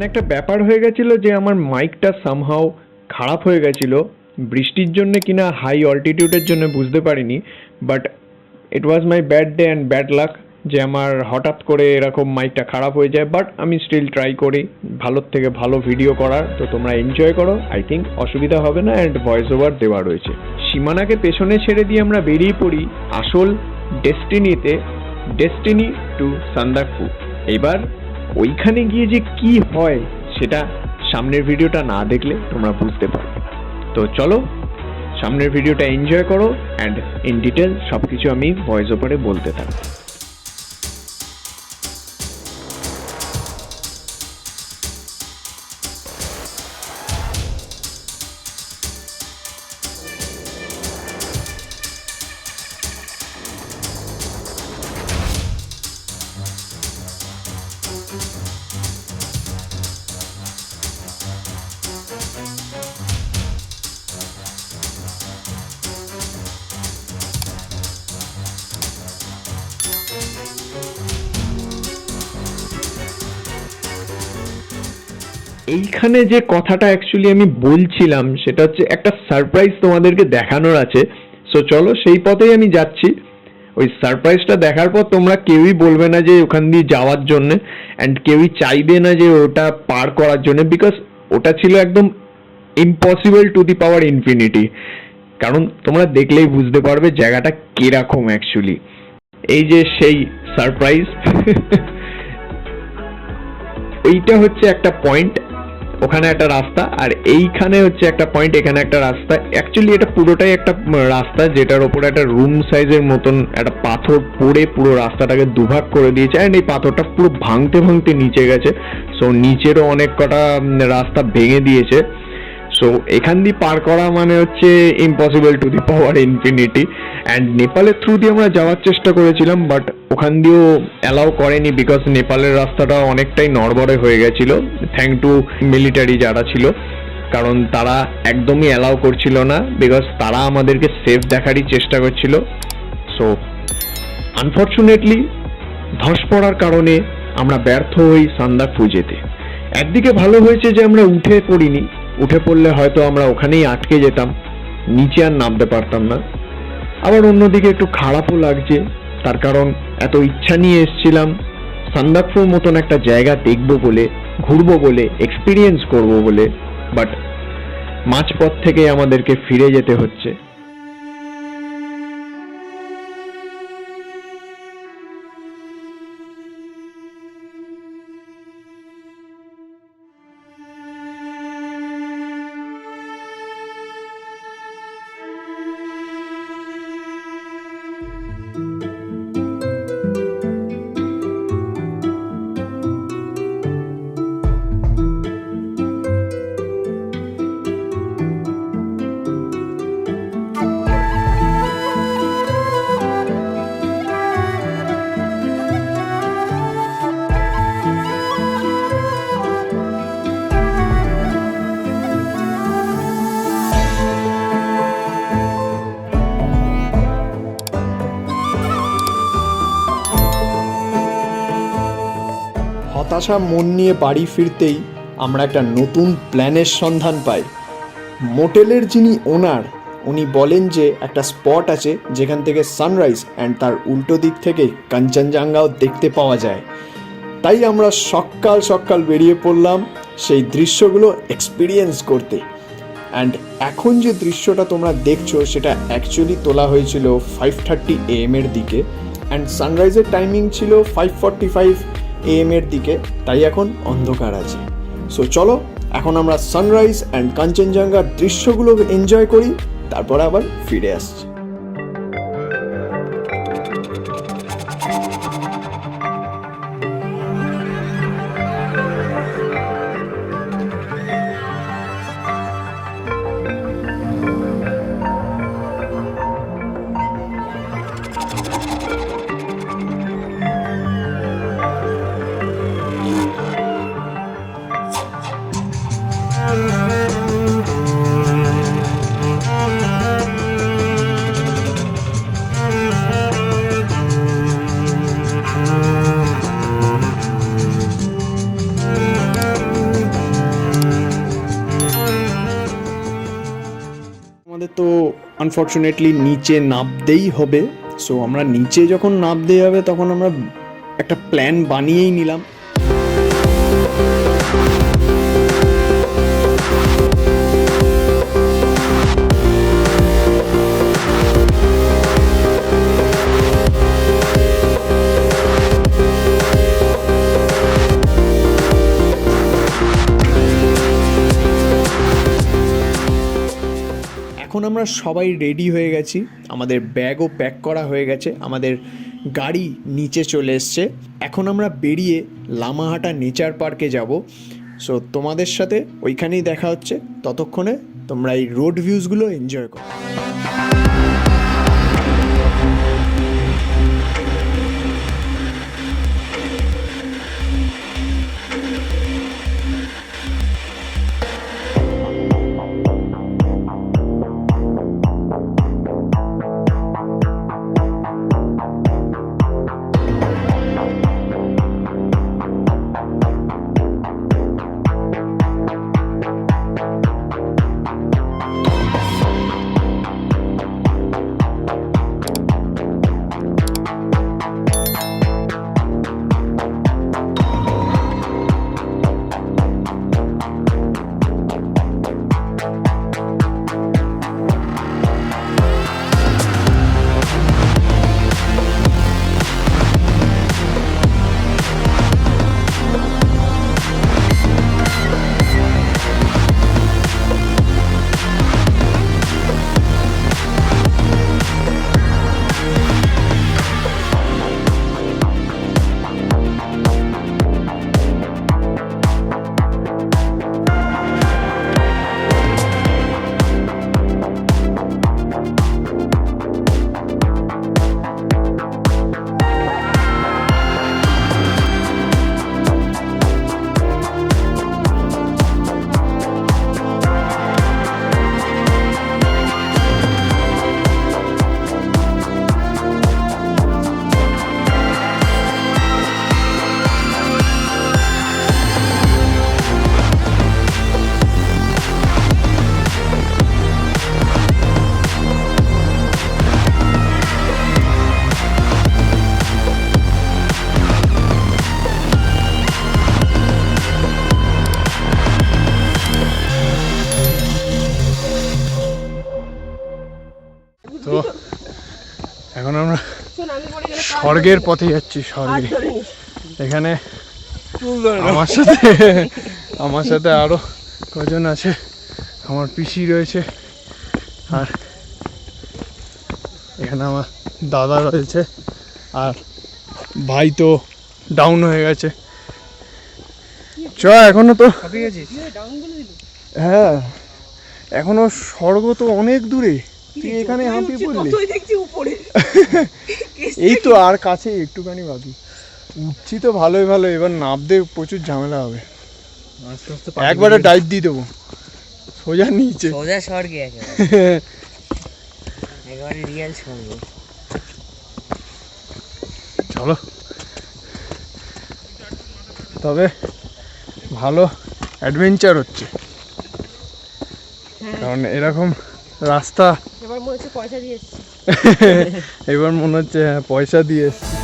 এখানে একটা ব্যাপার হয়ে গেছিল যে আমার মাইকটা সামহাও খারাপ হয়ে গেছিল, বৃষ্টির জন্য কিনা হাই অল্টিটিউডের জন্য বুঝতে পারিনি। But it was my bad day and bad luck যে আমার হঠাৎ করে এরকম মাইকটা খারাপ হয়ে যায়। বাট আমি স্টিল ট্রাই করি ভালোর থেকে ভালো ভিডিও করার, তো তোমরা এনজয় করো। আই থিঙ্ক অসুবিধা হবে না। অ্যান্ড ভয়েস ওভার দেওয়া রয়েছে। সীমানাকে পেছনে ছেড়ে দিয়ে আমরা বেরিয়ে পড়ি আসল ডেস্টিনিতে, ডেস্টিনি টু সান্দাকফু। এবার ওইখানে গিয়ে যে কি হয় সেটা সামনের ভিডিওটা না দেখলে তোমরা বুঝতে পারবে না। তো চলো সামনের ভিডিওটা এনজয় করো অ্যান্ড ইন ডিটেল সব কিছু আমি ভয়েস ওভারে বলতে থাকবো। এইখানে যে কথাটা অ্যাকচুয়ালি আমি বলছিলাম সেটা হচ্ছে একটা সারপ্রাইজ তোমাদেরকে দেখানোর আছে। সো চলো সেই পথেই আমি যাচ্ছি। ওই সারপ্রাইজটা দেখার পর তোমরা কেউই বলবে না যে ওখান দিয়ে যাওয়ার জন্য, অ্যান্ড কেউই চাইবে না যে ওটা পার করার জন্য, বিকজ ওটা ছিল একদম impossible to the power infinity. কারণ তোমরা দেখলেই বুঝতে পারবে জায়গাটা কিরকম অ্যাকচুয়ালি। এই যে সেই সারপ্রাইজ এইটা হচ্ছে একটা পয়েন্ট, ওখানে একটা রাস্তা, আর এইখানে হচ্ছে একটা পয়েন্ট, এখানে একটা রাস্তা। অ্যাকচুয়ালি এটা পুরোটাই একটা রাস্তা যেটার ওপরে একটা রুম সাইজের মতন একটা পাথর পড়ে পুরো রাস্তাটাকে দুভাগ করে দিয়েছে। অ্যান্ড এই পাথরটা পুরো ভাঙতে ভাঙতে নিচে গেছে। সো নিচেরও অনেক কটা রাস্তা ভেঙে দিয়েছে। সো এখান দিয়ে পার করা মানে হচ্ছে impossible to the power infinity. And নেপালের থ্রু দিয়ে আমরা যাওয়ার চেষ্টা করেছিলাম, বাট ওখান দিয়েও অ্যালাউ করেনি, বিকজ নেপালের রাস্তাটা অনেকটাই নড়বড়ে হয়ে গেছিল, থ্যাংক টু মিলিটারি যারা ছিল। কারণ তারা একদমই অ্যালাউ করছিল না, বিকজ তারা আমাদেরকে সেফ দেখারই চেষ্টা করছিল। সো আনফর্চুনেটলি ধস পড়ার কারণে আমরা ব্যর্থ হই সান্দাকফু যেতে। একদিকে ভালো হয়েছে যে আমরা উঠে পড়িনি, উঠে পড়লে হয়তো আমরা ওখানেই আটকে যেতাম, নিচে আর নামতে পারতাম না। আবার অন্যদিকে একটু খারাপও লাগছে, তার কারণ এত ইচ্ছা নিয়ে এসেছিলাম সান্দাকফুর মতন একটা জায়গা দেখবো বলে, ঘুরবো বলে, এক্সপিরিয়েন্স করবো বলে, বাট মাঝপথ থেকে আমাদেরকে ফিরে যেতে হচ্ছে। হতাশা মন নিয়ে বাড়ি ফিরতেই আমরা একটা নতুন প্ল্যানের সন্ধান পাই। মোটেলের যিনি ওনার, উনি বলেন যে একটা স্পট আছে যেখান থেকে সানরাইজ অ্যান্ড তার উল্টো দিক থেকে কাঞ্চনজঙ্ঘাও দেখতে পাওয়া যায়। তাই আমরা সকাল সকাল বেরিয়ে পড়লাম সেই দৃশ্যগুলো এক্সপিরিয়েন্স করতে। অ্যান্ড এখন যে দৃশ্যটা তোমরা দেখছো সেটা অ্যাকচুয়ালি তোলা হয়েছিল 5:30 AM এর দিকে, অ্যান্ড সানরাইজের টাইমিং ছিল 5:45 AM এর দিকে, তাই এখন অন্ধকার আছে। সো চলো এখন আমরা সানরাইজ অ্যান্ড কাঞ্চনজঙ্ঘার দৃশ্যগুলো এনজয় করি, তারপর আবার ফিরে আসছি। আনফর্চুনেটলি নিচে নামতেই হবে। সো আমরা নিচে যখন নামতে হবে তখন আমরা একটা প্ল্যান বানিয়েই নিলাম। এখন আমরা সবাই রেডি হয়ে গেছি, আমাদের ব্যাগও প্যাক করা হয়ে গেছে, আমাদের গাড়ি নিচে চলে এসছে। এখন আমরা বেরিয়ে লামাহাটা নেচার পার্কে যাব। সো তোমাদের সাথে ওইখানেই দেখা হচ্ছে, ততক্ষণে তোমরা এই রোড ভিউজগুলো এনজয় করো। তো এখন আমরা স্বর্গের পথে যাচ্ছি, স্বর্গে। এখানে আমার সাথে আরো কজন আছে, আমার পিসি রয়েছে, আর এখানে আমার দাদা রয়েছে, আর ভাই তো ডাউন হয়ে গেছে। চ এখনো তো, হ্যাঁ এখনো স্বর্গ তো অনেক দূরে, তুই এখানে হাঁপিয়ে পড়লি। এই তো আর কাছে একটুখানি বাকি, উঠছি তো ভালোই ভালো, এবার নামতে প্রচুর ঝামেলা হবে। একবারে ডাইভ দিয়ে দেবো সোজা নিচে, সোজা স্বর্গে একেবারে রিয়েল স্বর্গ। চলো, তবে ভালো অ্যাডভেঞ্চার হচ্ছে, কারণ এরকম রাস্তা এবার মনে হচ্ছে পয়সা দিয়ে এসছি। এবার মনে হচ্ছে হ্যাঁ পয়সা দিয়ে এসছি।